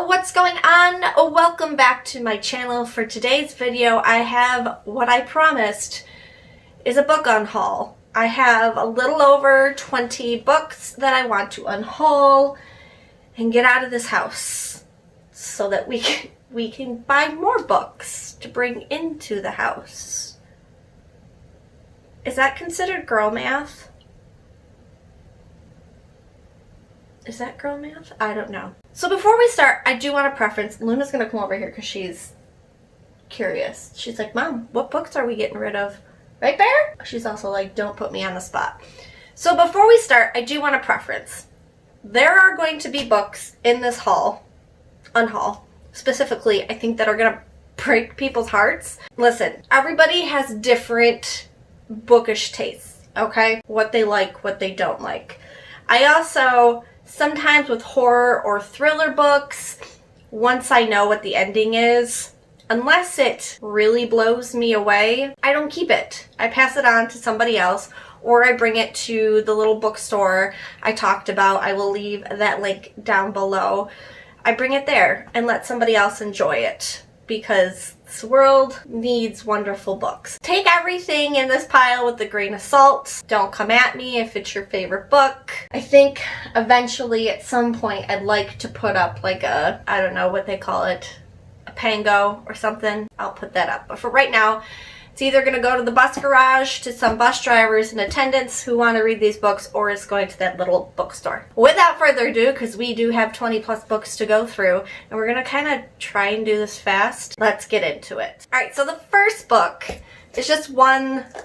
what's going on? Welcome back to my channel. For today's video, I have what I promised is a book unhaul. I have a little over 20 books that I want to unhaul and get out of this house so that we can buy more books to bring into the house. Is that considered girl math? Is that girl math? I don't know. So before we start, I do want to preference, Luna's going to come over here because she's curious. She's like, Mom, what books are we getting rid of? Right, Bear? She's also like, don't put me on the spot. So before we start, I do want to preference. There are going to be books in this unhaul, specifically, I think that are going to break people's hearts. Listen, everybody has different bookish tastes, okay? What they like, what they don't like. I also, sometimes with horror or thriller books, once I know what the ending is, unless it really blows me away, I don't keep it. I pass it on to somebody else, or I bring it to the little bookstore I talked about. I will leave that link down below. I bring it there and let somebody else enjoy it, because this world needs wonderful books. Take everything in this pile with a grain of salt. Don't come at me if it's your favorite book. I think eventually at some point I'd like to put up like a, I don't know what they call it, a pango or something. I'll put that up. But for right now, it's either going to go to the bus garage to some bus drivers and attendants who want to read these books, or it's going to that little bookstore. Without further ado, because we do have 20 plus books to go through, and we're going to kind of try and do this fast, let's get into it. Alright, so the first book is just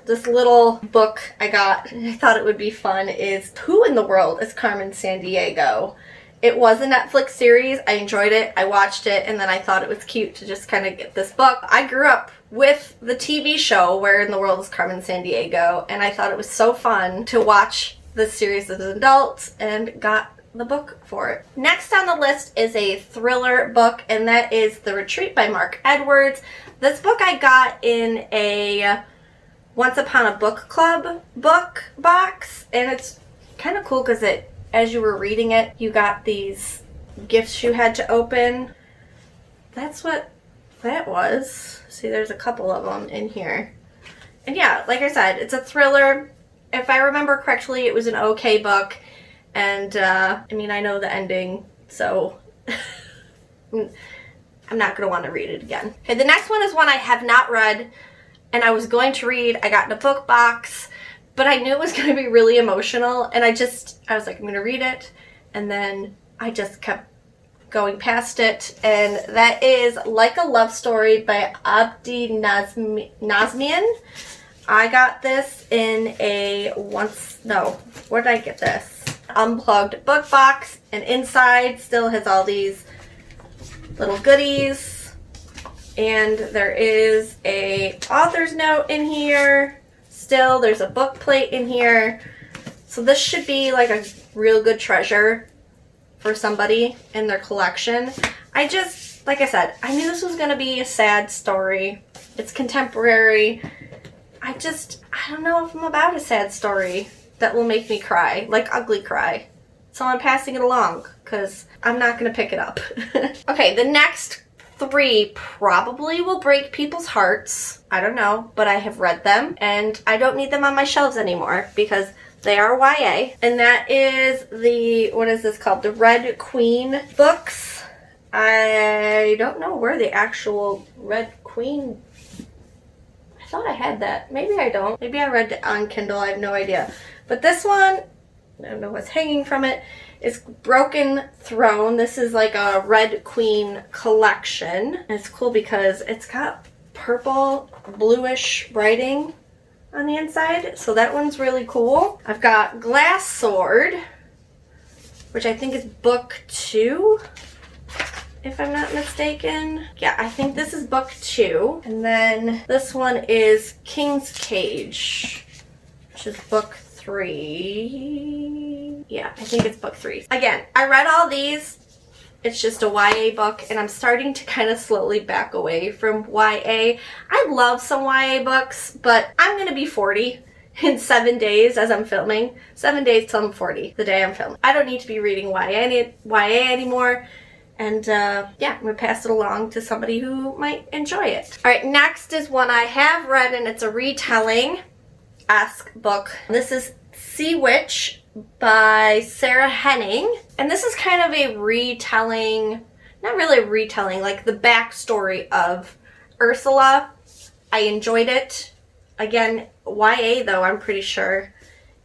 this little book I got, and I thought it would be fun, is Who in the World is Carmen Sandiego? It was a Netflix series. I enjoyed it. I watched it, and then I thought it was cute to just kind of get this book. I grew up with the TV show Where in the World is Carmen Sandiego, and I thought it was so fun to watch this series as an adult, and got the book for it. Next on the list is a thriller book, and that is The Retreat by Mark Edwards. This book I got in a Once Upon a Book Club book box, and it's kind of cool because as you were reading it, you got these gifts you had to open. That's what that was. See, there's a couple of them in here. And yeah, like I said, it's a thriller. If I remember correctly, it was an okay book. And, I mean, I know the ending, so I'm not going to want to read it again. Okay, the next one is one I have not read, and I was going to read. I got in a book box, but I knew it was going to be really emotional, and I was like, I'm going to read it, and then I just kept going past it, and that is Like a Love Story by Abdi Nazmian. I got this in where did I get this? Unplugged book box, and inside still has all these little goodies, and there is a author's note in here. Still, there's a book plate in here. So this should be like a real good treasure for somebody in their collection. Like I said, I knew this was going to be a sad story. It's contemporary. I don't know if I'm about a sad story that will make me cry, like ugly cry. So I'm passing it along because I'm not going to pick it up. Okay, the next 3 probably will break people's hearts. I don't know, but I have read them, and I don't need them on my shelves anymore because they are YA. And that is what is this called? The Red Queen books. I don't know where the actual Red Queen, I thought I had that. Maybe I don't. Maybe I read it on Kindle. I have no idea. But this one, I don't know what's hanging from it, is Broken Throne. This is like a Red Queen collection. And it's cool because it's got purple, bluish writing on the inside. So that one's really cool. I've got Glass Sword, which I think is book 2, if I'm not mistaken. Yeah, I think this is book 2. And then this one is King's Cage, which is book 3. Yeah, I think it's book 3. Again, I read all these. It's just a YA book, and I'm starting to kind of slowly back away from YA. I love some YA books, but I'm going to be 40 in 7 days as I'm filming. 7 days till I'm 40, the day I'm filming. I don't need to be reading YA anymore. And yeah, I'm going to pass it along to somebody who might enjoy it. All right, next is one I have read, and it's a retelling-esque book. This is Sea Witch by Sarah Henning. And this is kind of a retelling, not really a retelling, like the backstory of Ursula. I enjoyed it. Again, YA though, I'm pretty sure.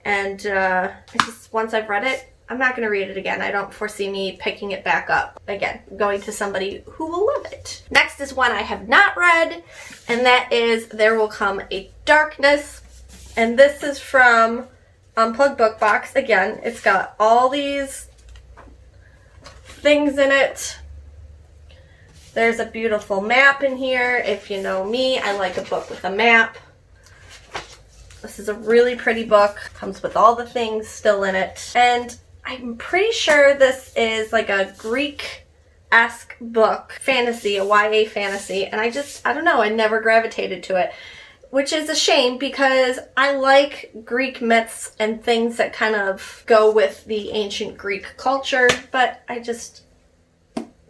And just once I've read it, I'm not going to read it again. I don't foresee me picking it back up again, going to somebody who will love it. Next is one I have not read, and that is There Will Come a Darkness. And this is from Unplugged Book Box. Again, it's got all these things in it. There's a beautiful map in here. If you know me, I like a book with a map. This is a really pretty book. Comes with all the things still in it. And I'm pretty sure this is like a Greek-esque book, fantasy, a YA fantasy. And I don't know, I never gravitated to it. Which is a shame because I like Greek myths and things that kind of go with the ancient Greek culture, but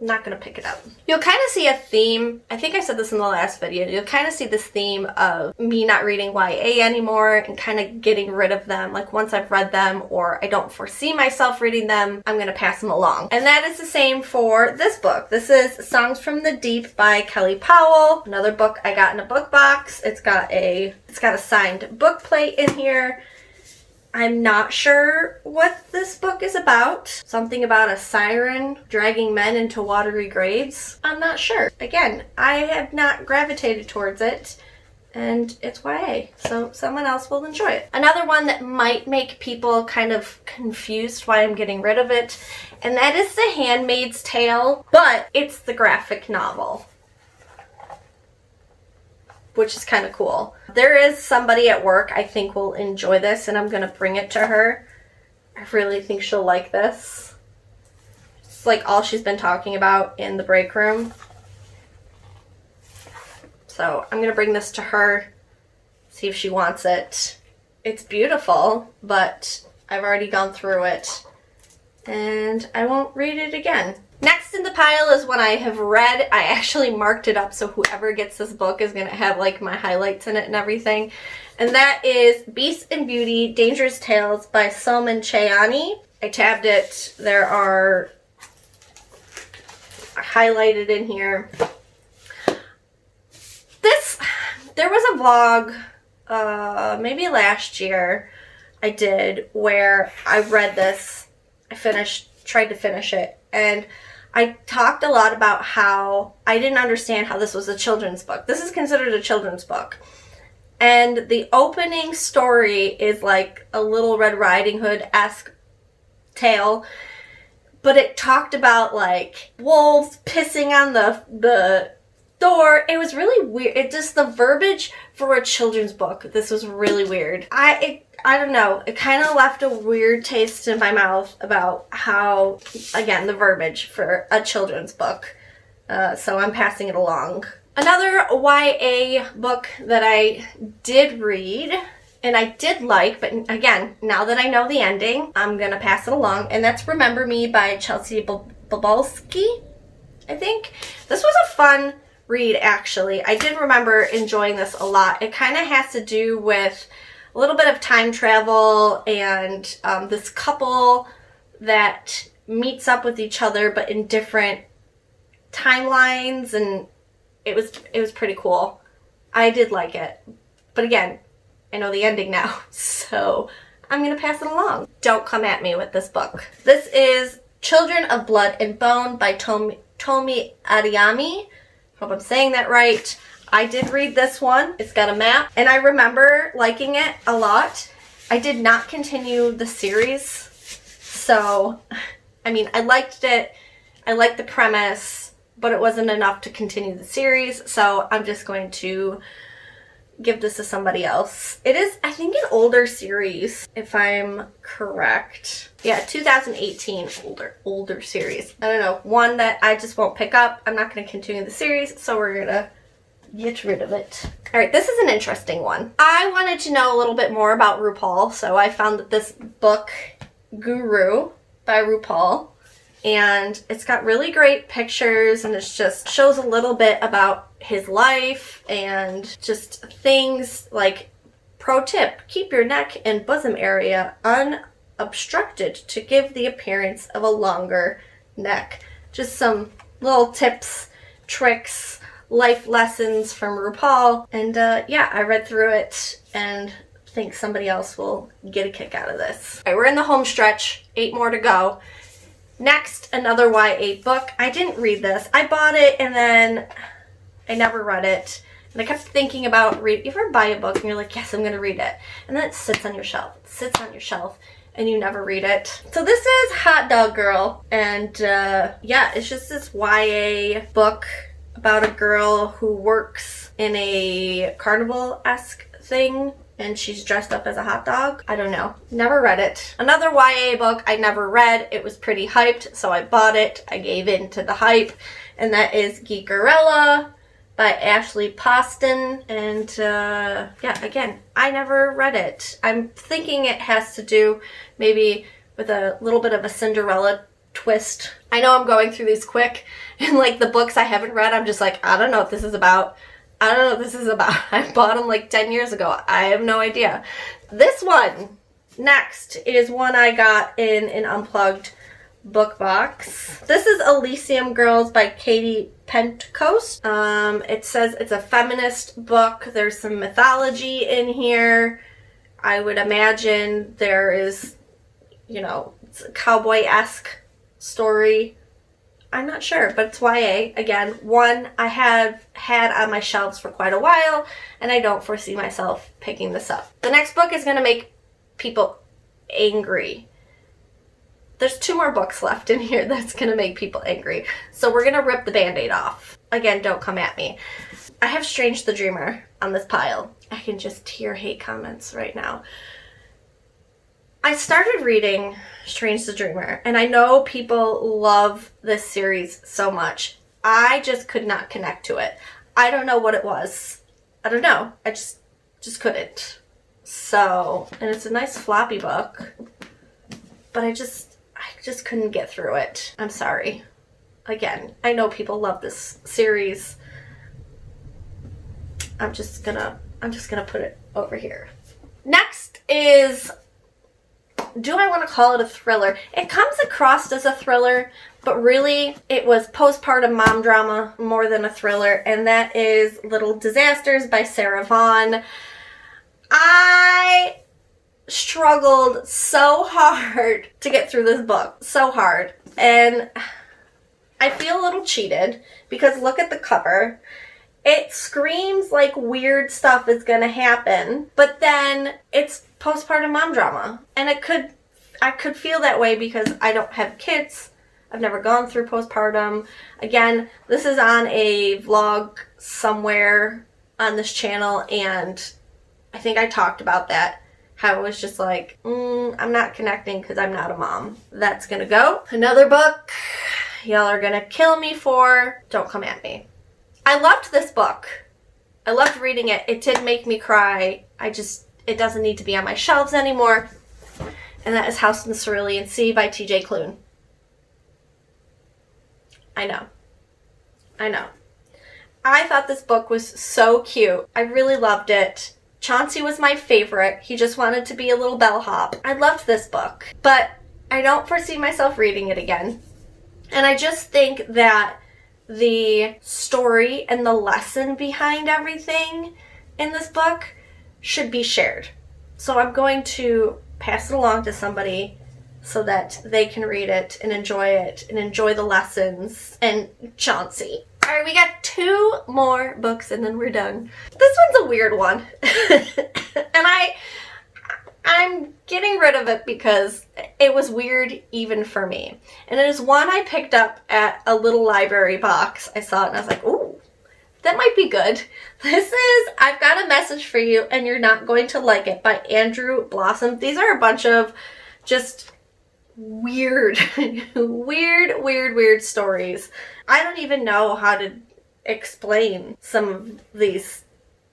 not going to pick it up. You'll kind of see a theme. I think I said this in the last video. You'll kind of see this theme of me not reading YA anymore and kind of getting rid of them. Like once I've read them or I don't foresee myself reading them, I'm going to pass them along. And that is the same for this book. This is Songs from the Deep by Kelly Powell. Another book I got in a book box. It's got a signed book plate in here. I'm not sure what this book is about. Something about a siren dragging men into watery graves. I'm not sure. Again, I have not gravitated towards it, and it's YA, so someone else will enjoy it. Another one that might make people kind of confused why I'm getting rid of it, and that is The Handmaid's Tale, but it's the graphic novel, which is kind of cool. There is somebody at work I think will enjoy this, and I'm going to bring it to her. I really think she'll like this. It's like all she's been talking about in the break room. So I'm going to bring this to her, see if she wants it. It's beautiful, but I've already gone through it, and I won't read it again. Next in the pile is one I have read. I actually marked it up so whoever gets this book is going to have like my highlights in it and everything. And that is Beast and Beauty, Dangerous Tales by Salman Chayani. I tabbed it. There are highlighted in here. There was a vlog maybe last year I did where I read this. Tried to finish it, and I talked a lot about how I didn't understand how this was a children's book. This is considered a children's book. And the opening story is like a Little Red Riding Hood-esque tale, but it talked about like wolves pissing on the door. It was really weird. The verbiage for a children's book, this was really weird. I don't know. It kind of left a weird taste in my mouth about how, again, the verbiage for a children's book. So I'm passing it along. Another YA book that I did read, and I did like, but again, now that I know the ending, I'm going to pass it along. And that's Remember Me by Chelsea Bobalski, I think. This was a fun read, actually. I did remember enjoying this a lot. It kind of has to do with a little bit of time travel and this couple that meets up with each other but in different timelines, and it was pretty cool. I did like it. But again, I know the ending now, so I'm going to pass it along. Don't come at me with this book. This is Children of Blood and Bone by Tomi Adeyemi. Hope I'm saying that right. I did read this one. It's got a map, and I remember liking it a lot. I did not continue the series, so, I mean, I liked it. I liked the premise, but it wasn't enough to continue the series, so I'm just going to give this to somebody else. It is, I think, an older series, if I'm correct. Yeah, 2018 older series. I don't know, one that I just won't pick up. I'm not going to continue the series, so we're going to get rid of it. All right, this is an interesting one. I wanted to know a little bit more about RuPaul, so I found that this book, Guru by RuPaul, and it's got really great pictures, and it just shows a little bit about his life and just things like, pro tip, keep your neck and bosom area unobstructed to give the appearance of a longer neck. Just some little tips, tricks, life lessons from RuPaul. And yeah, I read through it and think somebody else will get a kick out of this. All right, we're in the home stretch, 8 more to go. Next, another YA book. I didn't read this. I bought it and then I never read it. And I kept thinking about reading. You ever buy a book and you're like, yes, I'm going to read it. And then it sits on your shelf. It sits on your shelf and you never read it. So this is Hot Dog Girl. And yeah, it's just this YA book about a girl who works in a carnival-esque thing. And she's dressed up as a hot dog. I don't know. Never read it. Another YA book I never read. It was pretty hyped, so I bought it. I gave in to the hype. And that is Geekerella by Ashley Poston. And yeah, again, I never read it. I'm thinking it has to do maybe with a little bit of a Cinderella twist. I know I'm going through these quick, and like the books I haven't read, I'm just like, I don't know what this is about. I don't know what this is about. I bought them like 10 years ago. I have no idea. This one next is one I got in an Unplugged book box. This is Elysium Girls by Katie Pentecost. It says it's a feminist book. There's some mythology in here. I would imagine there is, you know, it's a cowboy-esque story. I'm not sure, but it's YA. Again, one I have had on my shelves for quite a while, and I don't foresee myself picking this up. The next book is going to make people angry. There's 2 more books left in here that's going to make people angry. So we're going to rip the Band-Aid off. Again, don't come at me. I have Strange the Dreamer on this pile. I can just hear hate comments right now. I started reading Strange the Dreamer, and I know people love this series so much. I just could not connect to it. I don't know what it was. I don't know. I just couldn't. So, and it's a nice floppy book, but I just couldn't get through it. I'm sorry. Again, I know people love this series. I'm just gonna put it over here. Next is, do I want to call it a thriller? It comes across as a thriller, but really it was postpartum mom drama more than a thriller, and that is Little Disasters by Sarah Vaughan. I struggled so hard to get through this book. So hard. And I feel a little cheated because look at the cover. It screams like weird stuff is gonna happen, but then it's postpartum mom drama. And I could feel that way because I don't have kids. I've never gone through postpartum. Again, this is on a vlog somewhere on this channel, and I think I talked about that. How it was just like, I'm not connecting because I'm not a mom. That's gonna go. Another book y'all are gonna kill me for. Don't come at me. I loved this book. I loved reading it. It did make me cry. It doesn't need to be on my shelves anymore. And that is House in the Cerulean Sea by T.J. Klune. I know. I thought this book was so cute. I really loved it. Chauncey was my favorite. He just wanted to be a little bellhop. I loved this book, but I don't foresee myself reading it again. And I just think that the story and the lesson behind everything in this book should be shared. So I'm going to pass it along to somebody so that they can read it and enjoy the lessons and Chauncey. All right, we got 2 more books and then we're done. This one's a weird one. And I'm getting rid of it because it was weird even for me. And it is one I picked up at a little library box. I saw it and I was like, ooh, that might be good. This is I've Got a Message for You and You're Not Going to Like It by Andrew Blossom. These are a bunch of just weird, weird stories. I don't even know how to explain some of these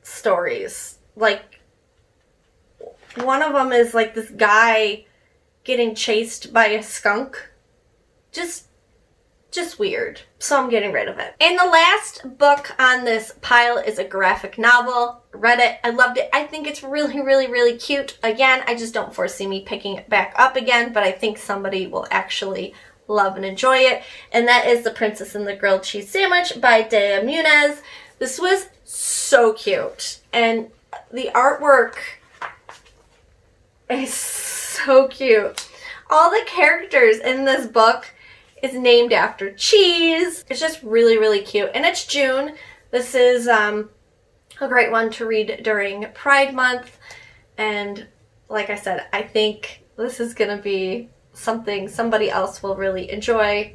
stories. Like, one of them is like this guy getting chased by a skunk. Just just weird. So I'm getting rid of it. And the last book on this pile is a graphic novel. Read it. I loved it. I think it's really, really, really cute. Again, I just don't foresee me picking it back up again, but I think somebody will actually love and enjoy it. And that is The Princess and the Grilled Cheese Sandwich by Dea Muniz. This was so cute. And the artwork is so cute. All the characters in this book is named after cheese. It's just really, really cute. And it's June. This is a great one to read during Pride Month. And like I said, I think this is going to be something somebody else will really enjoy.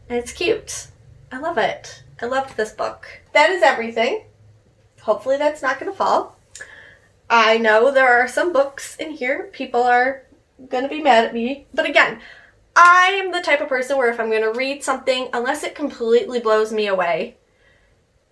And it's cute. I love it. I loved this book. That is everything. Hopefully that's not going to fall. I know there are some books in here. People are going to be mad at me. But again, I am the type of person where if I'm going to read something, unless it completely blows me away,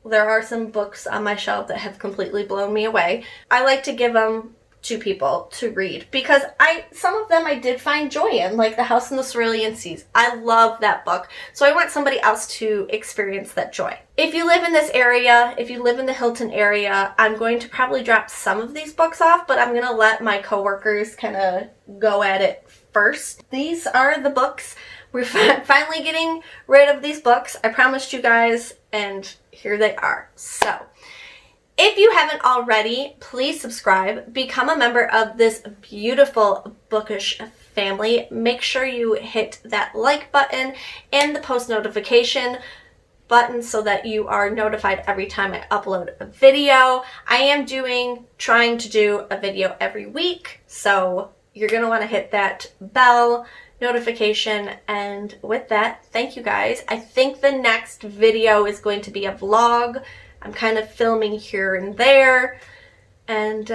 there are some books on my shelf that have completely blown me away. I like to give them to people to read because some of them I did find joy in, like The House in the Cerulean Seas. I love that book. So I want somebody else to experience that joy. If you live in this area, if you live in the Hilton area, I'm going to probably drop some of these books off, but I'm going to let my coworkers kind of go at it first. These are the books. We're finally getting rid of these books. I promised you guys, and here they are. So, if you haven't already, please subscribe. Become a member of this beautiful bookish family. Make sure you hit that like button and the post notification button so that you are notified every time I upload a video. I am trying to do a video every week, so you're going to want to hit that bell notification. And with that, thank you guys. I think the next video is going to be a vlog. I'm kind of filming here and there. And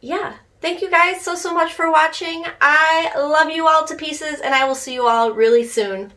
yeah, thank you guys so much for watching. I love you all to pieces, and I will see you all really soon.